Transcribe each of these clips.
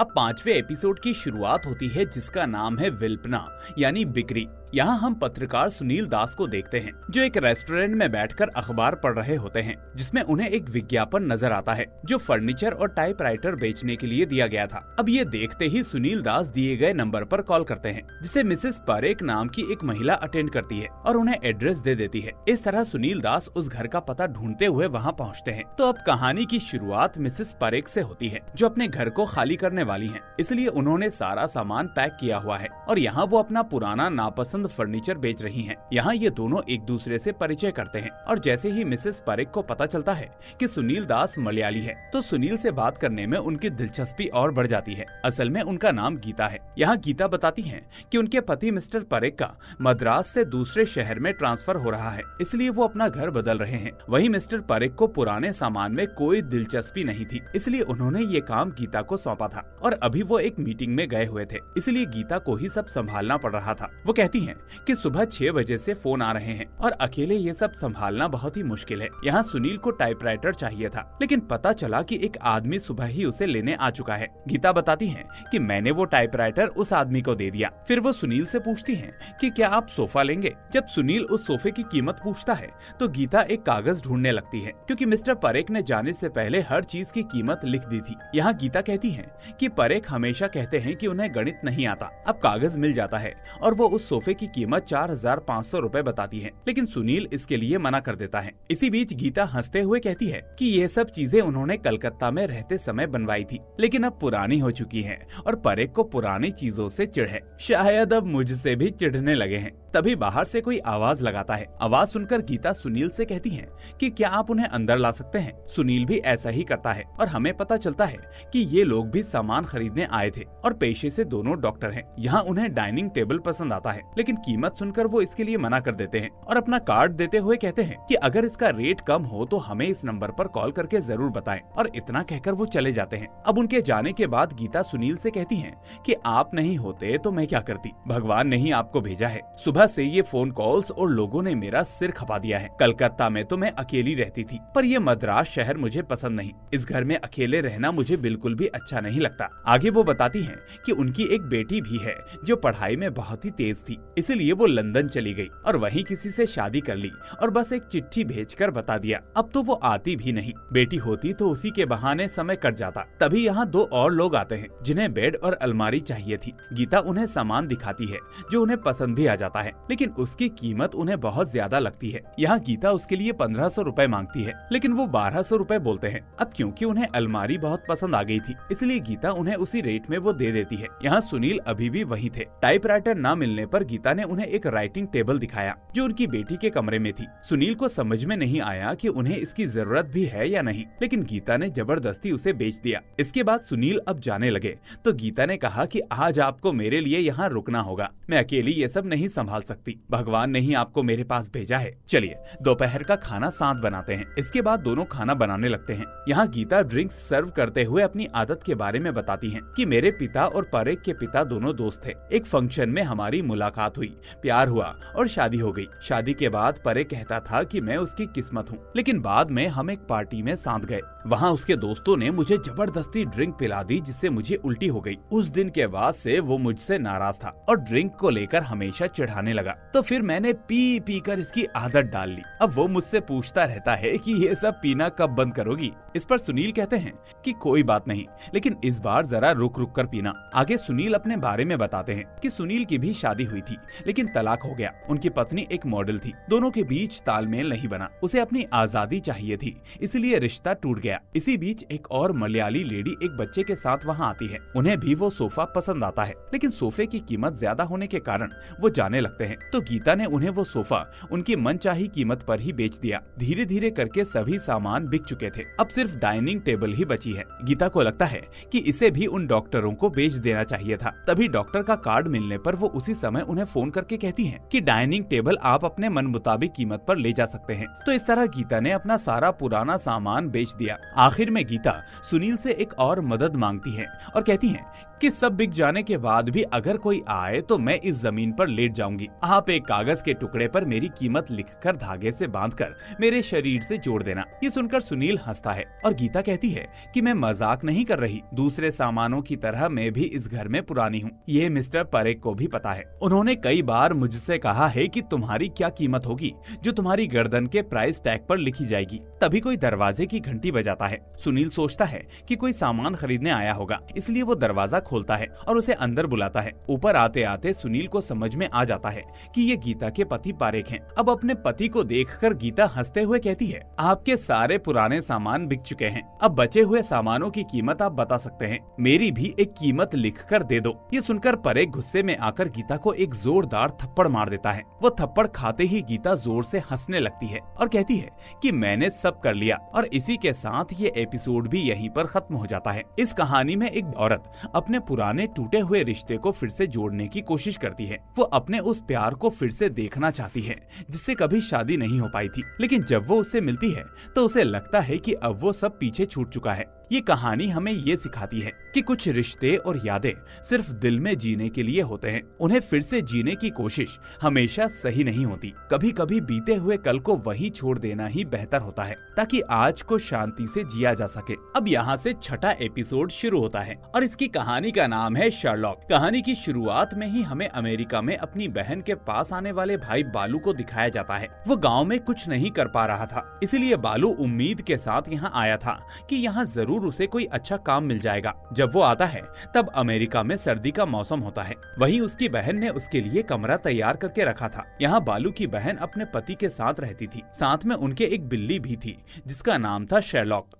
अब 5वें एपिसोड की शुरुआत होती है जिसका नाम है विल्पना यानी बिक्री। यहाँ हम पत्रकार सुनील दास को देखते हैं जो एक रेस्टोरेंट में बैठकर अखबार पढ़ रहे होते हैं, जिसमें उन्हें एक विज्ञापन नजर आता है जो फर्नीचर और टाइपराइटर बेचने के लिए दिया गया था। अब ये देखते ही सुनील दास दिए गए नंबर पर कॉल करते हैं, जिसे मिसेस परेख नाम की एक महिला अटेंड करती है और उन्हें एड्रेस दे देती है। इस तरह सुनील दास उस घर का पता ढूंढते हुए वहाँ पहुँचते हैं। तो अब कहानी की शुरुआत मिसेस परेख से होती है जो अपने घर को खाली करने वाली है, इसलिए उन्होंने सारा सामान पैक किया हुआ है और यहाँ वो अपना पुराना नापसंद फर्नीचर बेच रही हैं। यहाँ ये दोनों एक दूसरे से परिचय करते हैं और जैसे ही मिसेस परेख को पता चलता है कि सुनील दास मलयाली है तो सुनील से बात करने में उनकी दिलचस्पी और बढ़ जाती है। असल में उनका नाम गीता है। यहाँ गीता बताती है कि उनके पति मिस्टर परेख का मद्रास से दूसरे शहर में ट्रांसफर हो रहा है, इसलिए वो अपना घर बदल रहे हैं। वहीं मिस्टर परेख को पुराने सामान में कोई दिलचस्पी नहीं थी, इसलिए उन्होंने ये काम गीता को सौंपा था और अभी वो एक मीटिंग में गए हुए थे, इसलिए गीता को ही सब संभालना पड़ रहा था। वो कहती है कि सुबह 6 बजे से फोन आ रहे हैं और अकेले ये सब संभालना बहुत ही मुश्किल है। यहाँ सुनील को टाइपराइटर चाहिए था, लेकिन पता चला कि एक आदमी सुबह ही उसे लेने आ चुका है। गीता बताती है कि मैंने वो टाइपराइटर उस आदमी को दे दिया। फिर वो सुनील से पूछती है कि क्या आप सोफा लेंगे। जब सुनील उस सोफे की कीमत पूछता है तो गीता एक कागज ढूंढने लगती है, क्योंकि मिस्टर परेख ने जाने से पहले हर चीज की कीमत लिख दी थी। यहाँ गीता कहती है कि परेख हमेशा कहते हैं कि उन्हें गणित नहीं आता। अब कागज मिल जाता है और वो उस सोफे की कीमत 4500 रुपए बताती है, लेकिन सुनील इसके लिए मना कर देता है। इसी बीच गीता हंसते हुए कहती है कि ये सब चीजें उन्होंने कलकत्ता में रहते समय बनवाई थी, लेकिन अब पुरानी हो चुकी हैं और परेख को पुरानी चीजों से चिढ़ है। शायद अब मुझसे भी चिढ़ने लगे हैं। तभी बाहर से कोई आवाज लगाता है। आवाज सुनकर गीता सुनील से कहती है कि क्या आप उन्हें अंदर ला सकते हैं। सुनील भी ऐसा ही करता है और हमें पता चलता है कि ये लोग भी सामान खरीदने आए थे और पेशे से दोनों डॉक्टर हैं। यहाँ उन्हें डाइनिंग टेबल पसंद आता है, लेकिन कीमत सुनकर वो इसके लिए मना कर देते हैं और अपना कार्ड देते हुए कहते हैं कि अगर इसका रेट कम हो तो हमें इस नंबर पर कॉल करके जरूर बताएं, और इतना कहकर वो चले जाते हैं। अब उनके जाने के बाद गीता सुनील से कहती है कि आप नहीं होते तो मैं क्या करती, भगवान ने ही आपको भेजा है। सुबह से ये फोन कॉल्स और लोगों ने मेरा सिर खपा दिया है। कलकत्ता में तो मैं अकेली रहती थी, पर ये मद्रास शहर मुझे पसंद नहीं। इस घर में अकेले रहना मुझे बिल्कुल भी अच्छा नहीं लगता। आगे वो बताती हैं कि उनकी एक बेटी भी है जो पढ़ाई में बहुत ही तेज थी, इसलिए वो लंदन चली गई और वहीं किसी से शादी कर ली और बस एक चिट्ठी भेजकर बता दिया। अब तो वो आती भी नहीं। बेटी होती तो उसी के बहाने समय कट जाता। तभी यहाँ 2 और लोग आते हैं जिन्हें बेड और अलमारी चाहिए थी। गीता उन्हें सामान दिखाती है जो उन्हें पसंद भी आ जाता है, लेकिन उसकी कीमत उन्हें बहुत ज्यादा लगती है। यहाँ गीता उसके लिए 1500 रुपए मांगती है, लेकिन वो 1200 रुपए बोलते हैं। अब क्योंकि उन्हें अलमारी बहुत पसंद आ गई थी, इसलिए गीता उन्हें उसी रेट में वो दे देती है। यहाँ सुनील अभी भी वहीं थे। टाइपराइटर न मिलने पर गीता ने उन्हें एक राइटिंग टेबल दिखाया जो उनकी बेटी के कमरे में थी। सुनील को समझ में नहीं आया कि उन्हें इसकी जरूरत भी है या नहीं, लेकिन गीता ने जबरदस्ती उसे बेच दिया। इसके बाद सुनील अब जाने लगे तो गीता ने कहा कि आज आपको मेरे लिए यहाँ रुकना होगा, मैं अकेली ये सब नहीं संभाल सकती। भगवान ने ही आपको मेरे पास भेजा है। चलिए दोपहर का खाना साथ बनाते हैं। इसके बाद दोनों खाना बनाने लगते हैं। यहाँ गीता ड्रिंक्स सर्व करते हुए अपनी आदत के बारे में बताती हैं कि मेरे पिता और परेख के पिता दोनों दोस्त थे। एक फंक्शन में हमारी मुलाकात हुई, प्यार हुआ और शादी हो गई। शादी के बाद परेख कहता था कि मैं उसकी किस्मत हूँ, लेकिन बाद में हम एक पार्टी में साथ गए। वहाँ उसके दोस्तों ने मुझे जबरदस्ती ड्रिंक पिला दी जिससे मुझे उल्टी हो गई। उस दिन के बाद से वो मुझसे नाराज था और ड्रिंक को लेकर हमेशा चिढ़ाने लगा। तो फिर मैंने पी कर इसकी आदत डाल ली। अब वो मुझसे पूछता रहता है कि ये सब पीना कब बंद करोगी। इस पर सुनील कहते हैं कि कोई बात नहीं, लेकिन इस बार जरा रुक रुक कर पीना। आगे सुनील अपने बारे में बताते हैं कि सुनील की भी शादी हुई थी, लेकिन तलाक हो गया। उनकी पत्नी एक मॉडल थी, दोनों के बीच तालमेल नहीं बना। उसे अपनी आजादी चाहिए थी, इसलिए रिश्ता टूट गया। इसी बीच एक और मलयाली लेडी एक बच्चे के साथ वहाँ आती है। उन्हें भी वो सोफा पसंद आता है, लेकिन सोफे की कीमत ज्यादा होने के कारण वो जाने लगते हैं। तो गीता ने उन्हें वो सोफा उनकी मनचाही कीमत पर ही बेच दिया। धीरे धीरे करके सभी सामान बिक चुके थे। अब सिर्फ डाइनिंग टेबल ही बची है। गीता को लगता है कि इसे भी उन डॉक्टरों को बेच देना चाहिए था। तभी डॉक्टर का कार्ड मिलने पर वो उसी समय उन्हें फोन करके कहती है कि डाइनिंग टेबल आप अपने मन मुताबिक कीमत पर ले जा सकते हैं। तो इस तरह गीता ने अपना सारा पुराना सामान बेच दिया आखिर में गीता सुनील से एक और मदद मांगती है और कहती है कि सब बिक जाने के बाद भी अगर कोई आए तो मैं इस जमीन पर लेट जाऊंगी। आप एक कागज के टुकड़े पर मेरी कीमत लिखकर धागे से बांधकर मेरे शरीर से जोड़ देना। ये सुनकर सुनील हंसता है और गीता कहती है कि मैं मजाक नहीं कर रही, दूसरे सामानों की तरह मैं भी इस घर में पुरानी हूँ। ये मिस्टर परेख को भी पता है। उन्होंने कई बार मुझसे कहा है कि तुम्हारी क्या कीमत होगी जो तुम्हारी गर्दन के प्राइस टैग पर लिखी जाएगी। तभी कोई दरवाजे की घंटी बजाता है। सुनील सोचता है कि कोई सामान खरीदने आया होगा, इसलिए वो दरवाजा खोलता है और उसे अंदर बुलाता है। ऊपर आते आते सुनील को समझ में आ जाता है कि ये गीता के पति पारेख हैं। अब अपने पति को देखकर गीता हंसते हुए कहती है, आपके सारे पुराने सामान बिक चुके हैं, अब बचे हुए सामानों की कीमत आप बता सकते हैं, मेरी भी एक कीमत लिख कर दे दो। ये सुनकर परेख गुस्से में आकर गीता को एक जोरदार थप्पड़ मार देता है। वो थप्पड़ खाते ही गीता जोर से हंसने लगती है और कहती है कि मैंने सब कर लिया। और इसी के साथ ये एपिसोड भी यहीं पर खत्म हो जाता है। इस कहानी में एक औरत अपने पुराने टूटे हुए रिश्ते को फिर से जोड़ने की कोशिश करती है। वो अपने उस प्यार को फिर से देखना चाहती है जिससे कभी शादी नहीं हो पाई थी, लेकिन जब वो उससे मिलती है तो उसे लगता है कि अब वो सब पीछे छूट चुका है। ये कहानी हमें ये सिखाती है कि कुछ रिश्ते और यादें सिर्फ दिल में जीने के लिए होते हैं। उन्हें फिर से जीने की कोशिश हमेशा सही नहीं होती। कभी कभी बीते हुए कल को वहीं छोड़ देना ही बेहतर होता है ताकि आज को शांति से जिया जा सके। अब यहाँ से छठा एपिसोड शुरू होता है और इसकी कहानी का नाम है शर्लॉक। कहानी की शुरुआत में ही हमें अमेरिका में अपनी बहन के पास आने वाले भाई बालू को दिखाया जाता है। वो गाँव में कुछ नहीं कर पा रहा था, इसलिए बालू उम्मीद के साथ यहाँ आया था कि यहाँ जरूर उसे कोई अच्छा काम मिल जाएगा। जब वो आता है तब अमेरिका में सर्दी का मौसम होता है। वहीं उसकी बहन ने उसके लिए कमरा तैयार करके रखा था। यहाँ बालू की बहन अपने पति के साथ रहती थी। साथ में उनके एक बिल्ली भी थी जिसका नाम था शेरलॉक।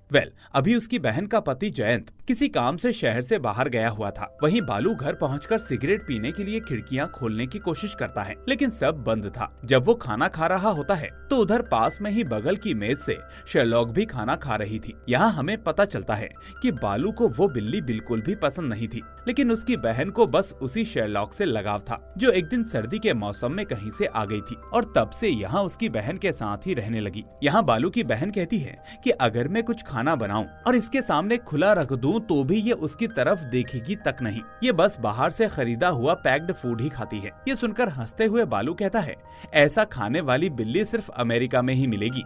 अभी उसकी बहन का पति जयंत किसी काम से शहर से बाहर गया हुआ था। वहीं बालू घर पहुंचकर सिगरेट पीने के लिए खिड़कियां खोलने की कोशिश करता है, लेकिन सब बंद था। जब वो खाना खा रहा होता है तो उधर पास में ही बगल की मेज से शेरलॉक भी खाना खा रही थी। यहाँ हमें पता चलता है कि बालू को वो बिल्ली बिल्कुल भी पसंद नहीं थी, लेकिन उसकी बहन को बस उसी शेरलॉक से लगाव था जो एक दिन सर्दी के मौसम में कहीं से आ गई थी और तब से यहाँ उसकी बहन के साथ ही रहने लगी। यहाँ बालू की बहन कहती है कि अगर मैं कुछ खाना बनाऊं और इसके सामने खुला रख दूं तो भी ये उसकी तरफ देखेगी तक नहीं, ये बस बाहर से खरीदा हुआ पैक्ड फूड ही खाती है। ये सुनकर हंसते हुए बालू कहता है, ऐसा खाने वाली बिल्ली सिर्फ अमेरिका में ही मिलेगी।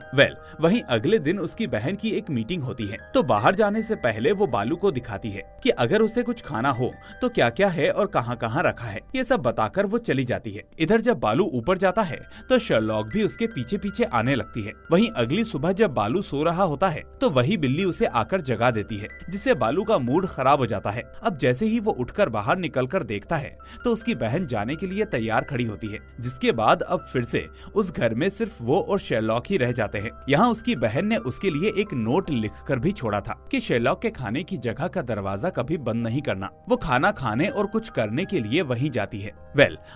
वहीं अगले दिन उसकी बहन की एक मीटिंग होती है तो बाहर जाने से पहले वो बालू को दिखाती है कि अगर उसे कुछ खाना हो तो क्या क्या है और कहाँ कहाँ रखा है। ये सब बताकर वो चली जाती है। इधर जब बालू ऊपर जाता है तो शर्लॉक भी उसके पीछे पीछे आने लगती है। वहीं अगली सुबह जब बालू सो रहा होता है तो वही बिल्ली उसे आकर जगा देती है, जिससे बालू का मूड खराब हो जाता है। अब जैसे ही वो उठकर बाहर निकलकर देखता है तो उसकी बहन जाने के लिए तैयार खड़ी होती है, जिसके बाद अब फिर से उस घर में सिर्फ वो और शेरलॉक ही रह जाते हैं। यहाँ उसकी बहन ने उसके लिए एक नोट लिखकर भी छोड़ा था कि शेरलॉक के खाने की जगह का दरवाजा कभी बंद नहीं करना। वो खाना खाने और कुछ करने के लिए वहीं जाती है।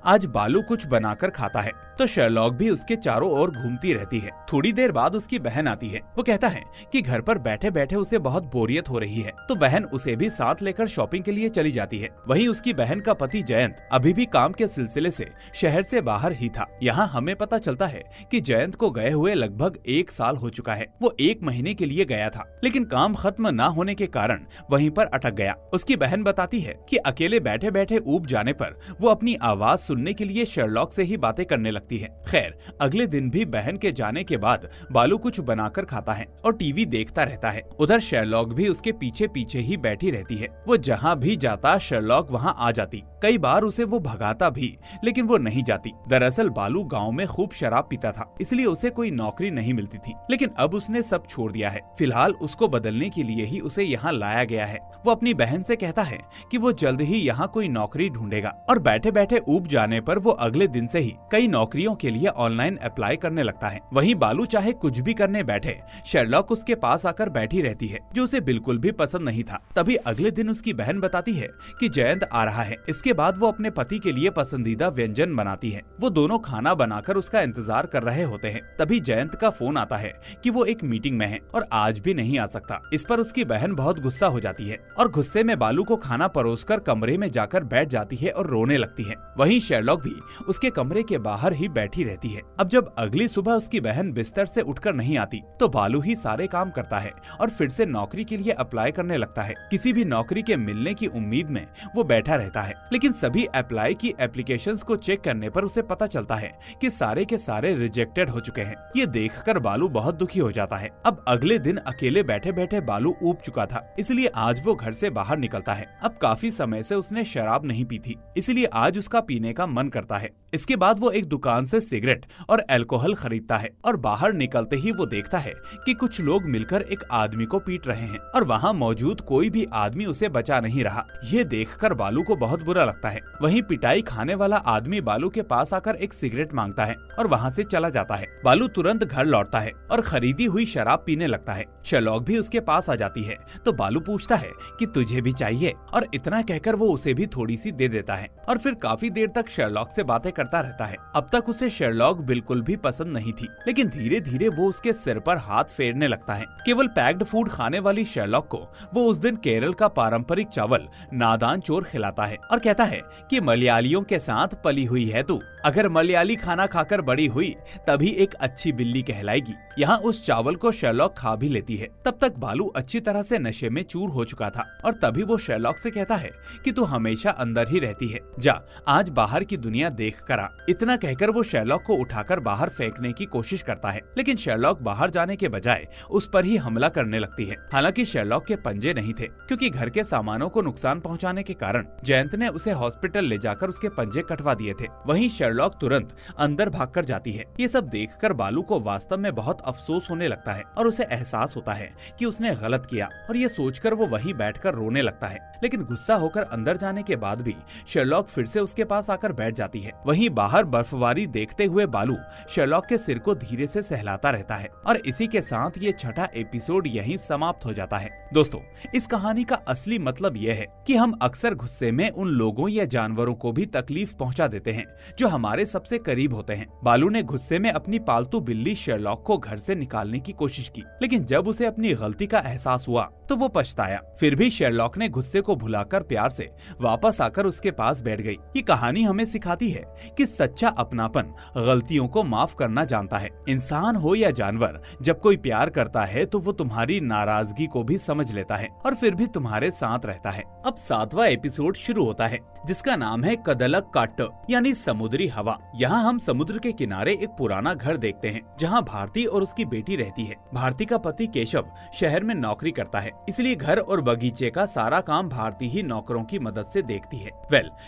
आज बालू कुछ बनाकर खाता है तो शेरलॉक भी उसके चारों ओर घूमती रहती है। थोड़ी देर बाद उसकी बहन आती है। वो कहता है कि घर पर बैठे बैठे उसे बहुत बोरियत हो रही है, तो बहन उसे भी साथ लेकर शॉपिंग के लिए चली जाती है। वहीं उसकी बहन का पति जयंत अभी भी काम के सिलसिले से शहर से बाहर ही था। यहाँ हमें पता चलता है कि जयंत को गए हुए लगभग 1 साल हो चुका है। वो 1 महीने के लिए गया था, लेकिन काम खत्म न होने के कारण वहीं पर अटक गया। उसकी बहन बताती है कि अकेले बैठे बैठे ऊब जाने पर वो अपनी आवाज सुनने के लिए शेरलॉक से ही बातें करने लगती है। खैर, अगले दिन भी बहन के जाने के बाद बालू कुछ बनाकर खाता है और टीवी देखता रहता है। उधर शेरलॉक भी उसके पीछे पीछे ही बैठी रहती है। वो जहाँ भी जाता शेरलॉक वहाँ आ जाती। कई बार उसे वो भगाता भी, लेकिन वो नहीं जाती। दरअसल बालू गांव में खूब शराब पीता था, इसलिए उसे कोई नौकरी नहीं मिलती थी, लेकिन अब उसने सब छोड़ दिया है। फिलहाल उसको बदलने के लिए ही उसे यहाँ लाया गया है। वो अपनी बहन से कहता है कि वो जल्द ही यहाँ कोई नौकरी ढूंढेगा और बैठे बैठे ऊब जाने पर वो अगले दिन से ही कई नौकरियों के लिए ऑनलाइन अप्लाई करने लगता है। वहीं बालू चाहे कुछ भी करने बैठे, शेरलॉक उसके पास आकर बैठी रहती है, जो उसे बिल्कुल भी पसंद नहीं था। तभी अगले दिन उसकी बहन बताती है कि जयंत आ रहा है। इसके बाद वो अपने पति के लिए पसंदीदा व्यंजन बनाती है। वो दोनों खाना बनाकर उसका इंतजार कर रहे होते हैं। तभी जयंत का फोन आता है कि वो एक मीटिंग में है और आज भी नहीं आ सकता। इस पर उसकी बहन बहुत गुस्सा हो जाती है और गुस्से में बालू को खाना परोसकर कमरे में जाकर बैठ जाती है और रोने लगती है। वहीं शेरलॉक भी उसके कमरे के बाहर ही बैठी रहती है। अब जब अगली सुबह उसकी बहन बिस्तर से उठकर नहीं आती तो बालू ही सारे काम करता है। और फिर से नौकरी के लिए अप्लाई करने लगता है। किसी भी नौकरी के मिलने की उम्मीद में वो बैठा रहता है, लेकिन सभी अप्लाई की एप्लीकेशंस को चेक करने पर उसे पता चलता है कि सारे के सारे रिजेक्टेड हो चुके हैं। ये देखकर बालू बहुत दुखी हो जाता है। अब अगले दिन अकेले बैठे बैठे बालू ऊब चुका था, इसलिए आज वो घर से बाहर निकलता है। अब काफी समय से उसने शराब नहीं पी थी, इसलिए आज उसका पीने का मन करता है। इसके बाद वो एक दुकान से सिगरेट और अल्कोहल खरीदता है और बाहर निकलते ही वो देखता है कि कुछ लोग मिलकर एक आदमी को पीट रहे हैं और वहाँ मौजूद कोई भी आदमी उसे बचा नहीं रहा। ये देखकर बालू को बहुत बुरा लगता है। वहीं पिटाई खाने वाला आदमी बालू के पास आकर एक सिगरेट मांगता है और वहाँ से चला जाता है। बालू तुरंत घर लौटता है और खरीदी हुई शराब पीने लगता है। शर्लॉक भी उसके पास आ जाती है तो बालू पूछता है कि तुझे भी चाहिए, और इतना कहकर वो उसे भी थोड़ी सी दे देता है और फिर काफी देर तक शर्लॉक से बातें करता रहता है। अब तक उसे शर्लॉक बिल्कुल भी पसंद नहीं थी, लेकिन धीरे धीरे वो उसके सिर पर हाथ फेरने लगता है। केवल पैक्ड फूड खाने वाली शर्लॉक को वो उस दिन केरल का पारंपरिक चावल नादान चोर खिलाता है और कहता है कि मलयालियों के साथ पली हुई है तू, अगर मलयाली खाना खाकर बड़ी हुई तभी एक अच्छी बिल्ली कहलाएगी। यहाँ उस चावल को शर्लॉक खा भी लेती है। तब तक बालू अच्छी तरह से नशे में चूर हो चुका था और तभी वो शर्लॉक से कहता है कि तू हमेशा अंदर ही रहती है, जा आज बाहर की दुनिया देख कर आ। इतना कहकर वो शर्लॉक को उठाकर बाहर फेंकने की कोशिश करता है, लेकिन शर्लॉक बाहर जाने के बजाय उस पर ही हमला करने लगती है। हालांकि शर्लॉक के पंजे नहीं थे, क्योंकि घर के सामानों को नुकसान पहुंचाने के कारण जयंत ने उसे हॉस्पिटल ले जाकर उसके पंजे कटवा दिए थे। वहीं शर्लॉक तुरंत अंदर भागकर जाती है। ये सब देखकर बालू को वास्तव में बहुत अफसोस होने लगता है और उसे एहसास होता है कि उसने गलत किया, और ये सोचकर वो वहीं बैठकर रोने लगता है। लेकिन गुस्सा होकर अंदर जाने के बाद भी शर्लॉक फिर से उसके पास आकर बैठ जाती है। वहीं बाहर बर्फबारी देखते हुए बालू शर्लॉक के सिर को धीरे से सहलाता रहता है और इसी के साथ ये छठा एपिसोड यहीं समाप्त हो जाता है। दोस्तों, इस कहानी का असली मतलब यह है कि हम अक्सर गुस्से में उन लोगों या जानवरों को भी तकलीफ पहुंचा देते हैं जो हमारे सबसे करीब होते हैं। बालू ने गुस्से में अपनी पालतू बिल्ली शर्लॉक को घर से निकालने की कोशिश की, लेकिन जब उसे अपनी गलती का एहसास हुआ तो वो पछताया। फिर भी शर्लॉक ने गुस्से को भुलाकर प्यार से वापस आकर उसके पास बैठ गई। ये कहानी हमें सिखाती है कि सच्चा अपनापन गलतियों को माफ करना जानता है। इंसान हो या जानवर, जब कोई प्यार करता है तो वो तुम्हारी नाराजगी को भी समझ लेता है और फिर भी तुम्हारे साथ रहता है। अब 7वां एपिसोड शुरू होता है, जिसका नाम है कदलक काट्ट यानी समुद्री हवा। यहाँ हम समुद्र के किनारे एक पुराना घर देखते हैं जहाँ भारती और उसकी बेटी रहती है। भारती का पति केशव शहर में नौकरी करता है, इसलिए घर और बगीचे का सारा काम भारती ही नौकरों की मदद से देखती है।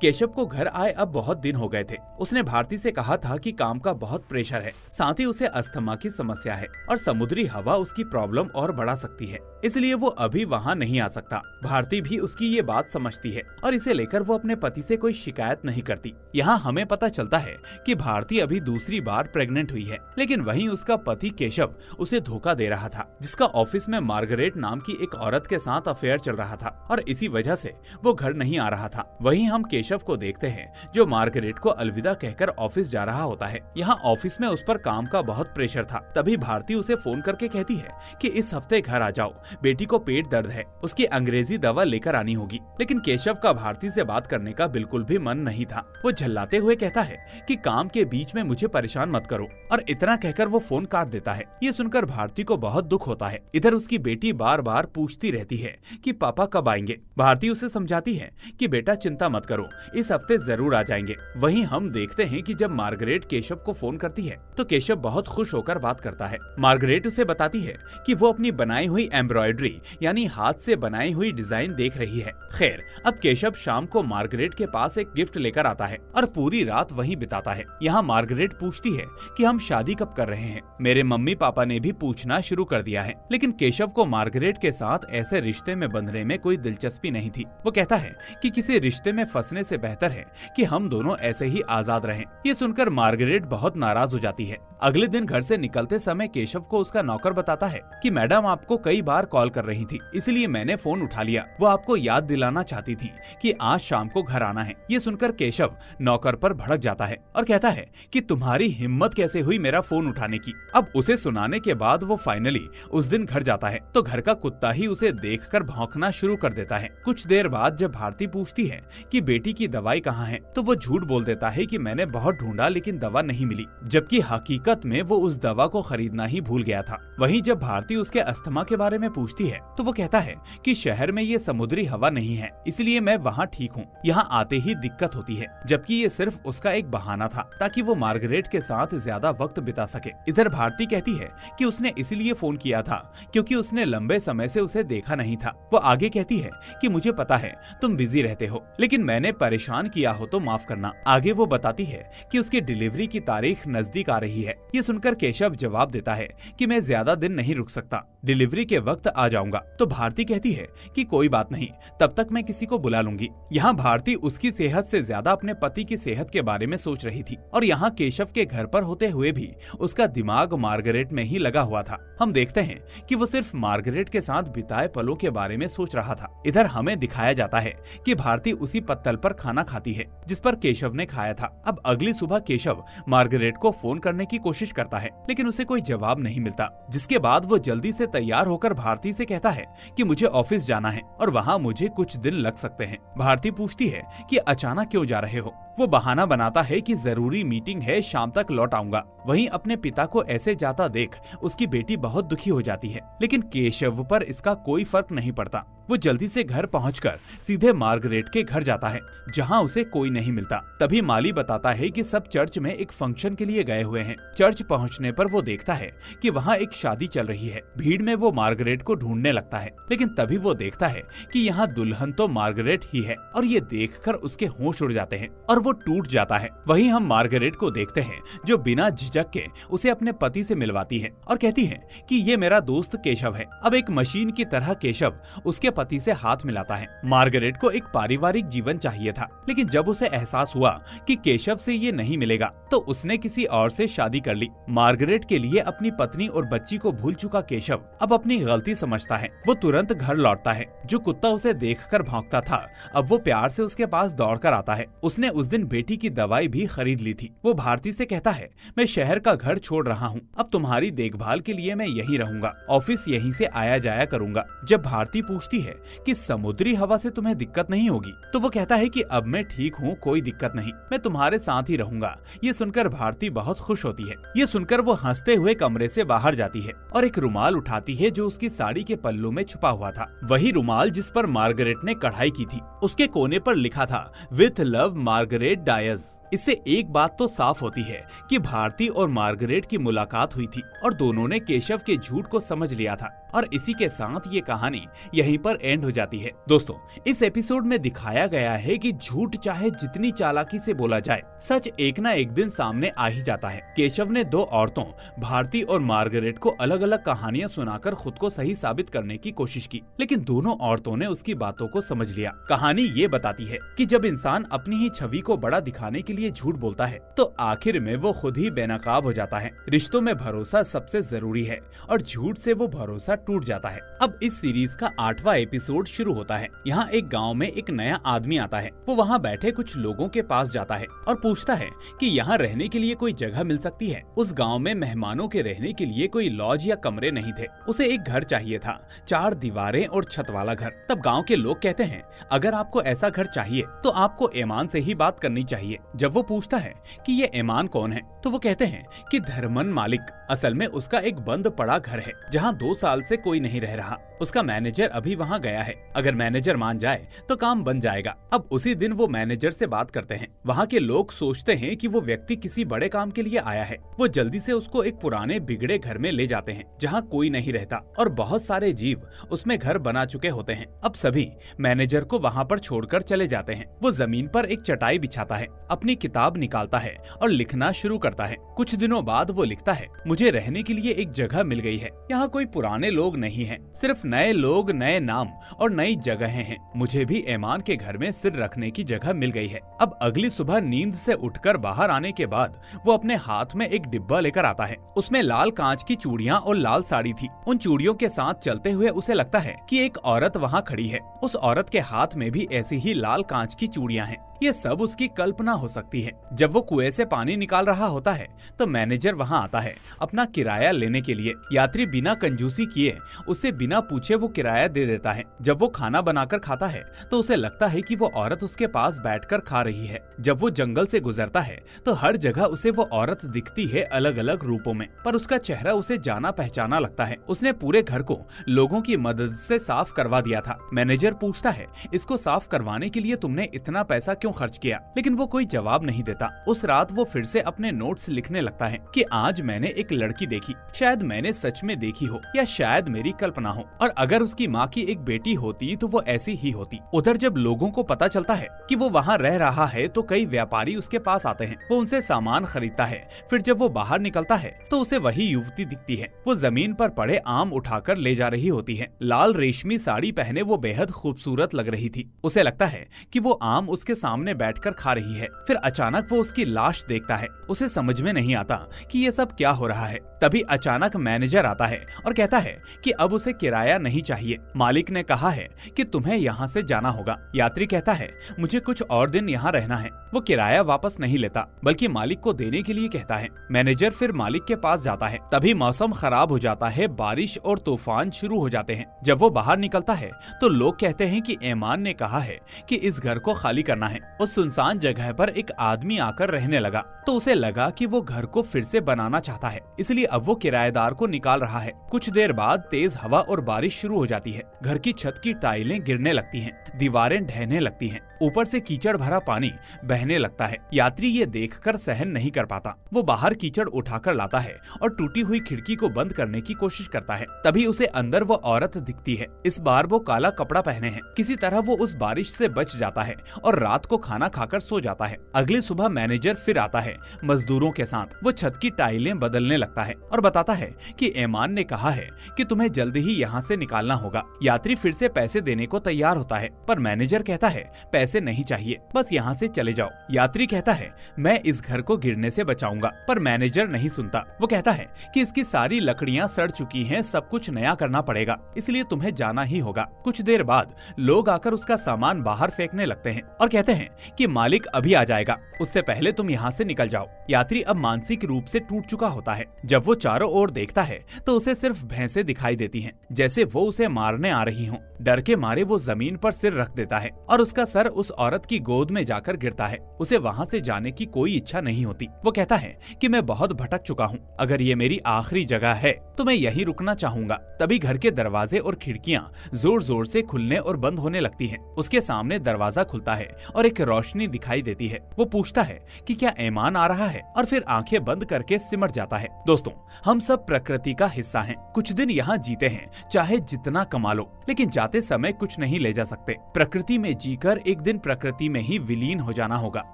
केशव को घर आए अब बहुत दिन हो गए थे। उसने भारती से कहा था कि काम का बहुत प्रेशर है, साथ ही उसे अस्थमा की समस्या है और समुद्री हवा उसकी प्रॉब्लम और बढ़ा सकती है, इसलिए वो अभी वहाँ नहीं आ सकता। भारती भी उसकी ये बात समझती है और इसे लेकर वो अपने पति से कोई शिकायत नहीं करती। यहाँ हमें पता चलता है कि भारती अभी दूसरी बार प्रेग्नेंट हुई है, लेकिन वहीं उसका पति केशव उसे धोखा दे रहा था, जिसका ऑफिस में मार्गरेट नाम की एक औरत के साथ अफेयर चल रहा था और इसी वजह से वो घर नहीं आ रहा था। वहीं हम केशव को देखते हैं जो मार्गरेट को अलविदा कहकर ऑफिस जा रहा होता है। यहाँ ऑफिस में उस पर काम का बहुत प्रेशर था। तभी भारती उसे फोन करके कहती है कि इस हफ्ते घर आ जाओ, बेटी को पेट दर्द है, उसकी अंग्रेजी दवा लेकर आनी होगी। लेकिन केशव का भारती से बात करने का बिल्कुल भी मन नहीं था। वो झल्लाते हुए कहता है कि काम के बीच में मुझे परेशान मत करो, और इतना कहकर वो फोन काट देता है। ये सुनकर भारती को बहुत दुख होता है। इधर उसकी बेटी बार बार पूछती रहती है कि पापा कब आएंगे। भारती उसे समझाती है कि बेटा चिंता मत करो, इस हफ्ते जरूर आ जाएंगे। वहीं हम देखते हैं कि जब मार्गरेट केशव को फोन करती है तो केशव बहुत खुश होकर बात करता है। मार्गरेट उसे बताती है कि वो अपनी बनाई हुई एम्ब्रॉयडरी यानी हाथ से बनाई हुई डिजाइन देख रही है। खैर, अब केशव शाम को मार्गरेट के पास एक गिफ्ट लेकर आता है और पूरी रात वहीं बिताता है। यहाँ मार्गरेट पूछती है कि हम शादी कब कर रहे हैं। मेरे मम्मी पापा ने भी पूछना शुरू कर दिया है, लेकिन केशव को मार्गरेट के साथ ऐसे रिश्ते में बंधने में कोई दिलचस्पी नहीं थी। वो कहता है कि किसी रिश्ते में फंसने से बेहतर है कि हम दोनों ऐसे ही आजाद रहें। ये सुनकर मार्गरेट बहुत नाराज हो जाती है। अगले दिन घर से निकलते समय केशव को उसका नौकर बताता है कि मैडम आपको कई बार कॉल कर रही थी, इसलिए मैंने फोन उठा लिया। वो आपको याद दिलाना चाहती थी कि आज शाम को घर आना है। ये सुनकर केशव नौकर पर भड़क जाता है और कहता है कि तुम्हारी हिम्मत कैसे हुई मेरा फोन उठाने की। अब उसे सुनाने के बाद वो फाइनली उस दिन घर जाता है तो घर का कुत्ता ही उसे देखकर भौंकना शुरू कर देता है। कुछ देर बाद जब भारती पूछती है कि बेटी की दवाई कहाँ है, तो वो झूठ बोल देता है कि मैंने बहुत ढूंढा लेकिन दवा नहीं मिली, जबकि हकीकत में वो उस दवा को खरीदना ही भूल गया था। वहीं जब भारती उसके अस्थमा के बारे में पूछती है तो वो कहता है कि शहर में ये समुद्री हवा नहीं है, इसलिए मैं वहाँ ठीक हूँ, यहाँ आते ही दिक्कत होती है, जबकि ये सिर्फ उसका एक बहाना था ताकि वो मार्गरेट के साथ ज्यादा वक्त बिता सके। इधर भारती कहती है कि उसने इसलिए फोन किया था क्योंकि उसने लंबे समय से उसे देखा नहीं था। वो आगे कहती है कि मुझे पता है तुम बिजी रहते हो, लेकिन मैंने परेशान किया हो तो माफ करना। आगे वो बताती है कि उसकी डिलीवरी की तारीख नजदीक आ रही है। ये सुनकर केशव जवाब देता है कि मैं ज्यादा दिन नहीं रुक सकता, डिलीवरी के वक्त आ जाऊंगा। तो भारती कहती है कि कोई बात नहीं, तब तक मैं किसी को बुला लूंगी। यहाँ भारती उसकी सेहत से ज्यादा अपने पति की सेहत के बारे में सोच रही थी और यहाँ केशव के घर पर होते हुए भी उसका दिमाग मार्गरेट में ही लगा हुआ था। हम देखते हैं कि वो सिर्फ मार्गरेट के साथ बिताए पलों के बारे में सोच रहा था। इधर हमें दिखाया जाता है कि भारती उसी पत्तल पर खाना खाती है जिस पर केशव ने खाया था। अब अगली सुबह केशव मार्गरेट को फोन करने की कोशिश करता है लेकिन उसे कोई जवाब नहीं मिलता, जिसके बाद वो जल्दी से तैयार होकर भारती से कहता है कि मुझे ऑफिस जाना है और वहाँ मुझे कुछ दिन लग सकते हैं। भारती पूछती है कि अचानक क्यों जा रहे हो। वो बहाना बनाता है कि जरूरी मीटिंग है, शाम तक लौट आऊंगा। वहीं अपने पिता को ऐसे जाता देख उसकी बेटी बहुत दुखी हो जाती है, लेकिन केशव पर इसका कोई फर्क नहीं पड़ता। वो जल्दी से घर पहुंचकर सीधे मार्गरेट के घर जाता है जहां उसे कोई नहीं मिलता। तभी माली बताता है कि सब चर्च में एक फंक्शन के लिए गए हुए हैं। चर्च पहुंचने पर वो देखता है कि वहां एक शादी चल रही है। भीड़ में वो मार्गरेट को ढूंढने लगता है, लेकिन तभी वो देखता है कि यहाँ दुल्हन तो मार्गरेट ही है और ये देखकर उसके होश उड़ जाते हैं और वो टूट जाता है। वहीं हम मार्गरेट को देखते हैं जो बिना झिझक के उसे अपने पति से मिलवाती है और कहती है कि ये मेरा दोस्त केशव है। अब एक मशीन की तरह केशव उसके पति से हाथ मिलाता है। मार्गरेट को एक पारिवारिक जीवन चाहिए था, लेकिन जब उसे एहसास हुआ कि केशव से ये नहीं मिलेगा तो उसने किसी और से शादी कर ली। मार्गरेट के लिए अपनी पत्नी और बच्ची को भूल चुका केशव अब अपनी गलती समझता है। वो तुरंत घर लौटता है। जो कुत्ता उसे देखकर भौंकता था अब वो प्यार से उसके पास दौड़कर आता है। उसने उस दिन बेटी की दवाई भी खरीद ली थी। वो भारती से कहता है, मैं शहर का घर छोड़ रहा हूँ, अब तुम्हारी देखभाल के लिए मैं यहीं रहूंगा, ऑफिस यहीं से आया जाया करूंगा। जब भारती पूछती है कि समुद्री हवा से तुम्हें दिक्कत नहीं होगी, तो वो कहता है कि अब मैं ठीक हूँ, कोई दिक्कत नहीं, मैं तुम्हारे साथ ही रहूंगा। ये सुनकर भारती बहुत खुश होती है। ये सुनकर वो हंसते हुए कमरे से बाहर जाती है और एक रुमाल उठाती है जो उसकी साड़ी के पल्लू में छुपा हुआ था। वही रुमाल जिस पर मार्गरेट ने कढ़ाई की थी। उसके कोने पर लिखा था विथ लव मार्गरेट डायज। इससे एक बात तो साफ होती है कि भारती और मार्गरेट की मुलाकात हुई थी और दोनों ने केशव के झूठ को समझ लिया था। और इसी के साथ ये कहानी यहीं पर एंड हो जाती है। दोस्तों, इस एपिसोड में दिखाया गया है कि झूठ चाहे जितनी चालाकी से बोला जाए, सच एक ना एक दिन सामने आ ही जाता है। केशव ने दो औरतों भारती और मार्गरेट को अलग अलग कहानियां सुनाकर खुद को सही साबित करने की कोशिश की, लेकिन दोनों औरतों ने उसकी बातों को समझ लिया। कहानी ये बताती है कि जब इंसान अपनी ही छवि को बड़ा दिखाने के लिए झूठ बोलता है तो आखिर में वो खुद ही बेनकाब हो जाता है। रिश्तों में भरोसा सबसे जरूरी है और झूठ से वो भरोसा टूट जाता है। अब इस सीरीज का 8वां एपिसोड शुरू होता है। यहाँ एक गांव में एक नया आदमी आता है। वो वहाँ बैठे कुछ लोगों के पास जाता है और पूछता है कि यहाँ रहने के लिए कोई जगह मिल सकती है। उस गांव में मेहमानों के रहने के लिए कोई लॉज या कमरे नहीं थे। उसे एक घर चाहिए था, 4 दीवारें और छत वाला घर। तब गाँव के लोग कहते हैं, अगर आपको ऐसा घर चाहिए तो आपको ईमान से ही बात करनी चाहिए। जब वो पूछता है कि ये ईमान कौन है, तो वो कहते हैं कि धर्मन मालिक। असल में उसका एक बंद पड़ा घर है जहाँ 2 साल से कोई नहीं रह रहा। उसका मैनेजर अभी वहाँ गया है। अगर मैनेजर मान जाए तो काम बन जाएगा। अब उसी दिन वो मैनेजर से बात करते हैं। वहाँ के लोग सोचते हैं कि वो व्यक्ति किसी बड़े काम के लिए आया है। वो जल्दी से उसको एक पुराने बिगड़े घर में ले जाते हैं जहाँ कोई नहीं रहता और बहुत सारे जीव उसमें घर बना चुके होते हैं। अब सभी मैनेजर को वहाँ पर छोड़कर चले जाते हैं। वो जमीन पर एक चटाई बिछाता है, अपनी किताब निकालता है और लिखना शुरू करता है। कुछ दिनों बाद वो लिखता है, मुझे रहने के लिए एक जगह मिल गई है। यहाँ कोई पुराने लोग नहीं है, सिर्फ नए लोग, नए नाम और नई जगहें हैं। मुझे भी ऐमान के घर में सिर रखने की जगह मिल गई है। अब अगली सुबह नींद से उठकर बाहर आने के बाद वो अपने हाथ में एक डिब्बा लेकर आता है। उसमें लाल कांच की चूड़ियां और लाल साड़ी थी। उन चूड़ियों के साथ चलते हुए उसे लगता है कि एक औरत वहाँ खड़ी है। उस औरत के हाथ में भी ऐसी ही लाल कांच की चूड़ियां हैं। ये सब उसकी कल्पना हो सकती है। जब वो कुएं से पानी निकाल रहा होता है तो मैनेजर वहाँ आता है अपना किराया लेने के लिए। यात्री बिना कंजूसी किए उसे बिना पूछे वो किराया दे देता है। जब वो खाना बनाकर खाता है तो उसे लगता है कि वो औरत उसके पास बैठकर खा रही है। जब वो जंगल से गुजरता है तो हर जगह उसे वो औरत दिखती है, अलग अलग रूपों में, पर उसका चेहरा उसे जाना पहचाना लगता है। उसने पूरे घर को लोगों की मदद से साफ करवा दिया था। मैनेजर पूछता है, इसको साफ करवाने के लिए तुमने इतना पैसा क्यों खर्च किया? लेकिन वो कोई जवाब नहीं देता। उस रात वो फिर से अपने नोट्स लिखने लगता है कि आज मैंने एक लड़की देखी, शायद मैंने सच में देखी हो या शायद मेरी कल्पना हो, और अगर उसकी माँ की एक बेटी होती तो वो ऐसी ही होती। उधर जब लोगों को पता चलता है कि वो वहाँ रह रहा है तो कई व्यापारी उसके पास आते हैं। वो उनसे सामान खरीदता है। फिर जब वो बाहर निकलता है तो उसे वही युवती दिखती है। वो जमीन पर पड़े आम उठाकर ले जा रही होती है। लाल रेशमी साड़ी पहने वो बेहद खूबसूरत लग रही थी। उसे लगता है कि वो आम उसके सामने बैठकर खा रही है। फिर अचानक वो उसकी लाश देखता है। उसे समझ में नहीं आता कि ये सब क्या हो रहा है। तभी अचानक मैनेजर आता है और कहता है कि अब उसे किराया नहीं चाहिए। मालिक ने कहा है कि तुम्हें यहाँ से जाना होगा। यात्री कहता है, मुझे कुछ और दिन यहाँ रहना है। वो किराया वापस नहीं लेता बल्कि मालिक को देने के लिए कहता है। मैनेजर फिर मालिक के पास जाता है। तभी मौसम खराब हो जाता है। बारिश और तूफान शुरू हो जाते हैं। जब वो बाहर निकलता है तो लोग कहते हैं कि ऐमान ने कहा है कि इस घर को खाली करना है। उस सुनसान जगह पर एक आदमी आकर रहने लगा तो उसे लगा कि वो घर को फिर से बनाना चाहता है, इसलिए अब वो किराएदार को निकाल रहा है। कुछ देर बाद तेज हवा और बारिश शुरू हो जाती है। घर की छत की टाइलें गिरने लगती हैं, दीवारें ढहने लगती हैं, ऊपर से कीचड़ भरा पानी बहने लगता है। यात्री ये देखकर सहन नहीं कर पाता। वो बाहर कीचड़ उठाकर लाता है और टूटी हुई खिड़की को बंद करने की कोशिश करता है। तभी उसे अंदर वो औरत दिखती है। इस बार वो काला कपड़ा पहने है। किसी तरह वो उस बारिश से बच जाता है और रात को खाना खाकर सो जाता है। अगली सुबह मैनेजर फिर आता है मजदूरों के साथ। वो छत की टाइलें बदलने लगता है और बताता है कि ऐमान ने कहा है कि तुम्हें जल्द ही यहाँ से निकालना होगा। यात्री फिर से पैसे देने को तैयार होता है पर मैनेजर कहता है, पैसे नहीं चाहिए, बस यहाँ से चले जाओ। यात्री कहता है, मैं इस घर को गिरने से बचाऊंगा, पर मैनेजर नहीं सुनता। वो कहता है कि इसकी सारी लकड़ियाँ सड़ चुकी हैं, सब कुछ नया करना पड़ेगा, इसलिए तुम्हें जाना ही होगा। कुछ देर बाद लोग आकर उसका सामान बाहर फेंकने लगते हैं और कहते हैं कि मालिक अभी आ जाएगा, उससे पहले तुम यहाँ से निकल जाओ। यात्री अब मानसिक रूप से टूट चुका होता है। जब वो चारों ओर देखता है तो उसे सिर्फ भैंसें दिखाई देती हैं, जैसे वो उसे मारने आ रही हों। डर के मारे वो जमीन पर सिर रख देता है और उसका सर उस औरत की गोद में जाकर गिरता है। उसे वहाँ से जाने की कोई इच्छा नहीं होती। वो कहता है कि मैं बहुत भटक चुका हूँ, अगर ये मेरी आखिरी जगह है तो मैं यही रुकना चाहूंगा। तभी घर के दरवाजे और खिड़कियाँ जोर जोर से खुलने और बंद होने लगती हैं। उसके सामने दरवाजा खुलता है और एक रोशनी दिखाई देती है। वो पूछता है कि क्या ऐमान आ रहा है, और फिर आंखें बंद करके सिमट जाता है। दोस्तों, हम सब प्रकृति का हिस्सा हैं। कुछ दिन यहाँ जीते हैं, चाहे जितना कमा लो, लेकिन जाते समय कुछ नहीं ले जा सकते। प्रकृति में जीकर एक दिन प्रकृति में ही विलीन हो जाना होगा।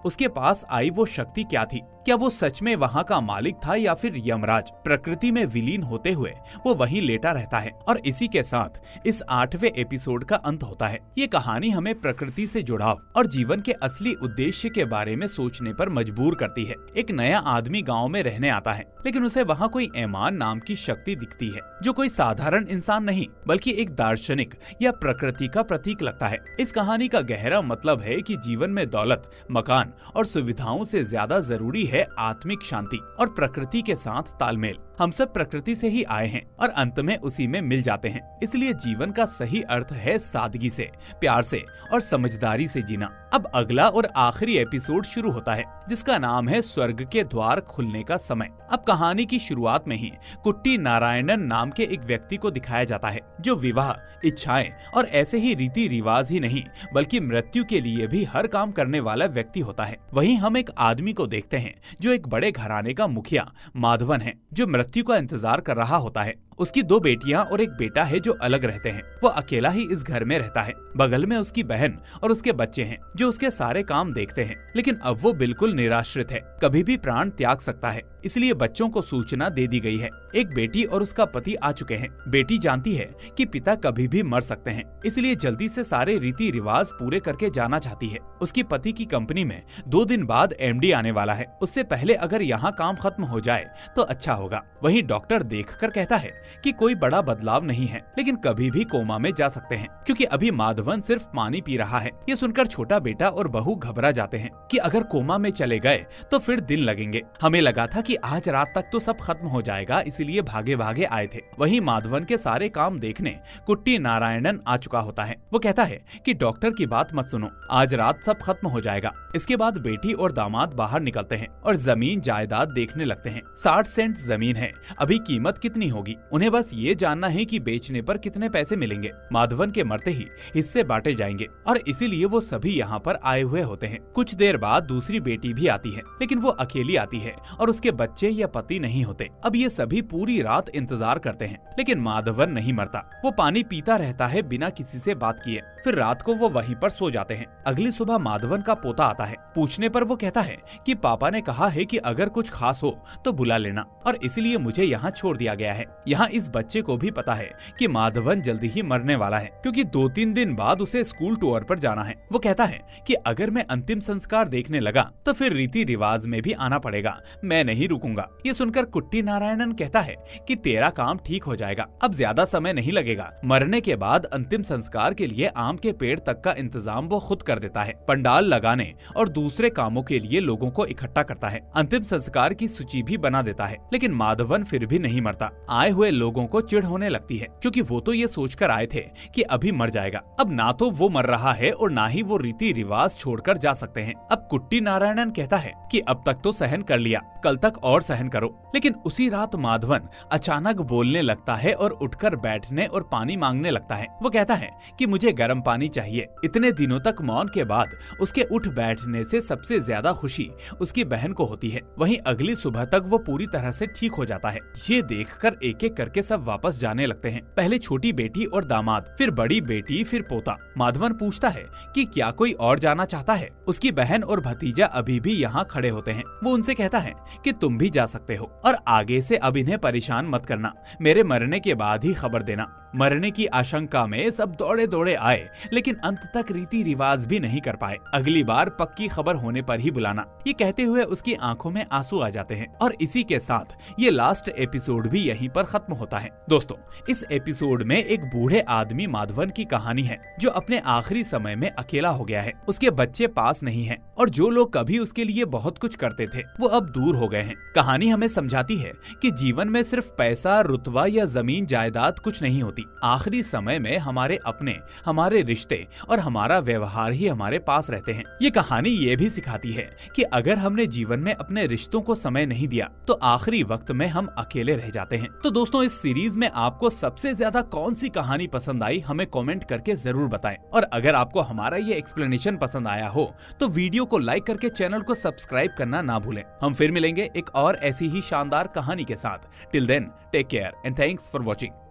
उसके पास आई वो शक्ति क्या थी? क्या वो सच में वहाँ का मालिक था या फिर यमराज? प्रकृति में विलीन होते हुए वो वहीं लेटा रहता है। और इसी के साथ इस 8वें एपिसोड का अंत होता है। ये कहानी हमें प्रकृति से जुड़ाव और जीवन के असली उद्देश्य के बारे में सोचने पर मजबूर करती है। एक नया आदमी गांव में रहने आता है, लेकिन उसे वहाँ कोई ऐमान नाम की शक्ति दिखती है, जो कोई साधारण इंसान नहीं बल्कि एक दार्शनिक या प्रकृति का प्रतीक लगता है। इस कहानी का गहरा मतलब है कि जीवन में दौलत, मकान और सुविधाओं से ज्यादा जरूरी है आत्मिक शांति और प्रकृति के साथ तालमेल। हम सब प्रकृति से ही आए हैं और अंत में उसी में मिल जाते हैं। इसलिए जीवन का सही अर्थ है सादगी से, प्यार से और समझदारी से जीना। अब अगला और आखिरी एपिसोड शुरू होता है, जिसका नाम है स्वर्ग के द्वार खुलने का समय। अब कहानी की शुरुआत में ही कुट्टी नारायणन नाम के एक व्यक्ति को दिखाया जाता है, जो विवाह, इच्छाएं और ऐसे ही रीति रिवाज ही नहीं बल्कि मृत्यु के लिए भी हर काम करने वाला व्यक्ति होता है। वहीं हम एक आदमी को देखते हैं जो एक बड़े घराने का मुखिया माधवन है, जो मृत्यु का इंतजार कर रहा होता है। उसकी 2 बेटियां और एक बेटा है जो अलग रहते हैं। वो अकेला ही इस घर में रहता है। बगल में उसकी बहन और उसके बच्चे हैं जो उसके सारे काम देखते हैं। लेकिन अब वो बिल्कुल निराश्रित है, कभी भी प्राण त्याग सकता है, इसलिए बच्चों को सूचना दे दी गई है। एक बेटी और उसका पति आ चुके हैं। बेटी जानती है कि पिता कभी भी मर सकते हैं, इसलिए जल्दी से सारे रीति रिवाज पूरे करके जाना चाहती है। उसकी पति की कंपनी में 2 दिन बाद एमडी आने वाला है। उससे पहले अगर यहाँ काम खत्म हो जाए तो अच्छा होगा। वहीं डॉक्टर देखकर कहता है कि कोई बड़ा बदलाव नहीं है, लेकिन कभी भी कोमा में जा सकते हैं, क्योंकि अभी माधवन सिर्फ पानी पी रहा है। ये सुनकर छोटा बेटा और बहू घबरा जाते हैं कि अगर कोमा में चले गए तो फिर दिन लगेंगे। हमें लगा था कि आज रात तक तो सब खत्म हो जाएगा, इसीलिए भागे भागे आए थे। वहीं माधवन के सारे काम देखने कुट्टी नारायणन आ चुका होता है। वो कहता है कि डॉक्टर की बात मत सुनो, आज रात सब खत्म हो जाएगा। इसके बाद बेटी और दामाद बाहर निकलते हैं और जमीन जायदाद देखने लगते हैं। 60 सेंट जमीन है, अभी कीमत कितनी होगी? उन्हें बस ये जानना है कि बेचने पर कितने पैसे मिलेंगे। माधवन के मरते ही हिस्से बांटे जाएंगे और इसीलिए वो सभी यहाँ पर आए हुए होते हैं। कुछ देर बाद दूसरी बेटी भी आती है, लेकिन वो अकेली आती है और उसके बच्चे या पति नहीं होते। अब ये सभी पूरी रात इंतजार करते हैं, लेकिन माधवन नहीं मरता। वो पानी पीता रहता है बिना किसी से बात किए। फिर रात को वो वहीं पर सो जाते हैं। अगली सुबह माधवन का पोता आता है। पूछने पर वो कहता है कि पापा ने कहा है कि अगर कुछ खास हो तो बुला लेना, और इसलिए मुझे यहाँ छोड़ दिया गया है। यहाँ इस बच्चे को भी पता है कि माधवन जल्दी ही मरने वाला है, क्योंकि 2-3 दिन बाद उसे स्कूल टूर पर जाना है। वो कहता है कि अगर मैं अंतिम संस्कार देखने लगा तो फिर रीति रिवाज में भी आना पड़ेगा, मैं नहीं रुकूंगा। ये सुनकर कुट्टी नारायणन कहता है कि तेरा काम ठीक हो जाएगा, अब ज्यादा समय नहीं लगेगा। मरने के बाद अंतिम संस्कार के लिए आम के पेड़ तक का इंतजाम वो खुद कर देता है। पंडाल लगाने और दूसरे कामों के लिए लोगों को इकट्ठा करता है। अंतिम संस्कार की सूची भी बना देता है, लेकिन माधवन फिर भी नहीं मरता। आए हुए लोगों को चिढ़ होने लगती है, क्योंकि वो तो ये सोचकर आए थे कि अभी मर जाएगा। अब ना तो वो मर रहा है और ना ही वो रीति रिवाज छोड़कर जा सकते हैं। अब कुट्टी नारायणन कहता है कि अब तक तो सहन कर लिया, कल तक और सहन करो। लेकिन उसी रात माधवन अचानक बोलने लगता है और उठकर बैठने और पानी मांगने लगता है। वो कहता है कि मुझे गर्म पानी चाहिए। इतने दिनों तक मौन के बाद उसके उठ बैठने से सबसे ज्यादा खुशी उसकी बहन को होती है। वहीं अगली सुबह तक वो पूरी तरह से ठीक हो जाता है। ये देखकर एक एक करके सब वापस जाने लगते हैं। पहले छोटी बेटी और दामाद, फिर बड़ी बेटी, फिर पोता। माधवन पूछता है कि क्या कोई और जाना चाहता है? उसकी बहन और भतीजा अभी भी यहाँ खड़े होते हैं। वो उनसे कहता है कि तुम भी जा सकते हो और आगे से अब इन्हें परेशान मत करना, मेरे मरने के बाद ही खबर देना। मरने की आशंका में सब दौड़े दौड़े आए, लेकिन अंत तक रीति रिवाज भी नहीं कर पाए। अगली बार पक्की खबर होने पर ही बुलाना। ये कहते हुए उसकी आंखों में आंसू आ जाते हैं और इसी के साथ ये लास्ट एपिसोड भी यहीं पर खत्म होता है। दोस्तों, इस एपिसोड में एक बूढ़े आदमी माधवन की कहानी है, जो अपने आखिरी समय में अकेला हो गया है। उसके बच्चे पास नहीं हैं और जो लोग कभी उसके लिए बहुत कुछ करते थे वो अब दूर हो गए हैं। कहानी हमें समझाती है कि जीवन में सिर्फ पैसा, रुतबा या जमीन जायदाद कुछ नहीं होती। आखिरी समय में हमारे अपने, हमारे रिश्ते और हमारा व्यवहार ही हमारे पास रहते हैं। ये कहानी ये भी सिखाती है कि अगर हमने जीवन में अपने रिश्तों को समय नहीं दिया तो आखिरी वक्त में हम अकेले रह जाते हैं। तो दोस्तों, इस सीरीज में आपको सबसे ज्यादा कौन सी कहानी पसंद आई हमें कमेंट करके जरूर बताएं। और अगर आपको हमारा ये एक्सप्लेनेशन पसंद आया हो तो वीडियो को लाइक करके चैनल को सब्सक्राइब करना ना भूलें। हम फिर मिलेंगे एक और ऐसी ही शानदार कहानी के साथ। Till then, take care and thanks for watching.